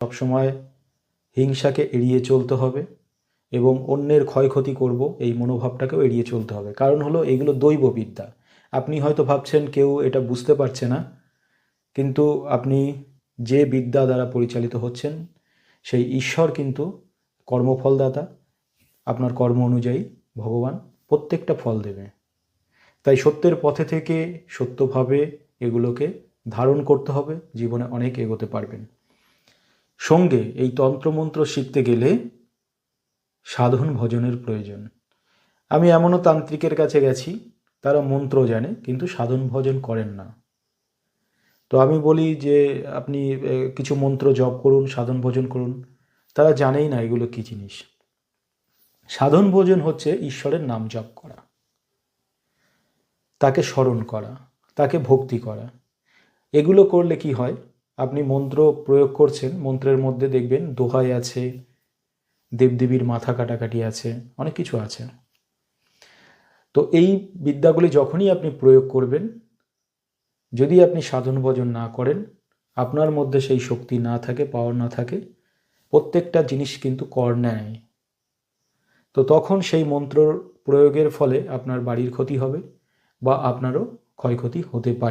সবসময় হিংসাকে এড়িয়ে চলতে হবে এবং অন্যের ক্ষয়ক্ষতি করব এই মনোভাবটাকেও এড়িয়ে চলতে হবে। কারণ হলো এগুলো দৈব বিদ্যা। আপনি হয়তো ভাবছেন কেউ এটা বুঝতে পারছে না, কিন্তু আপনি যে বিদ্যা দ্বারা পরিচালিত হচ্ছেন সেই ঈশ্বর কিন্তু কর্মফলদাতা। আপনার কর্ম অনুযায়ী ভগবান প্রত্যেকটা ফল দেবে। তাই সত্যের পথে থেকে সত্যভাবে এগুলোকে ধারণ করতে হবে, জীবনে অনেক এগোতে পারবেন। সঙ্গে এই তন্ত্রমন্ত্র শিখতে গেলে সাধন ভজনের প্রয়োজন। আমি এমনও তান্ত্রিকের কাছে গেছি, তারা মন্ত্র জানে কিন্তু সাধন ভজন করেন না। তো আমি বলি যে আপনি কিছু মন্ত্র জপ করুন, সাধন ভজন করুন, তারা জানেই না এগুলো কী জিনিস। সাধন ভজন হচ্ছে ঈশ্বরের নাম জপ করা, তাকে স্মরণ করা, তাকে ভক্তি করা। এগুলো করলে কি হয়, আপনি মন্ত্র প্রয়োগ করছেন, মন্ত্রের মধ্যে দেখবেন দোহাই আছে, দেবদেবীর মাথা কাটাকাটি আছে, অনেক কিছু আছে। তো এই বিদ্যাগুলি যখনই আপনি প্রয়োগ করবেন, যদি আপনি সাধন ভজন না করেন, আপনার মধ্যে সেই শক্তি না থাকে, পাওয়ার না থাকে, প্রত্যেকটা জিনিস কিন্তু কর নেয়। তো তখন সেই মন্ত্র প্রয়োগের ফলে আপনার বাড়ির ক্ষতি হবে বা আপনারও ক্ষয়ক্ষতি হতে পারে।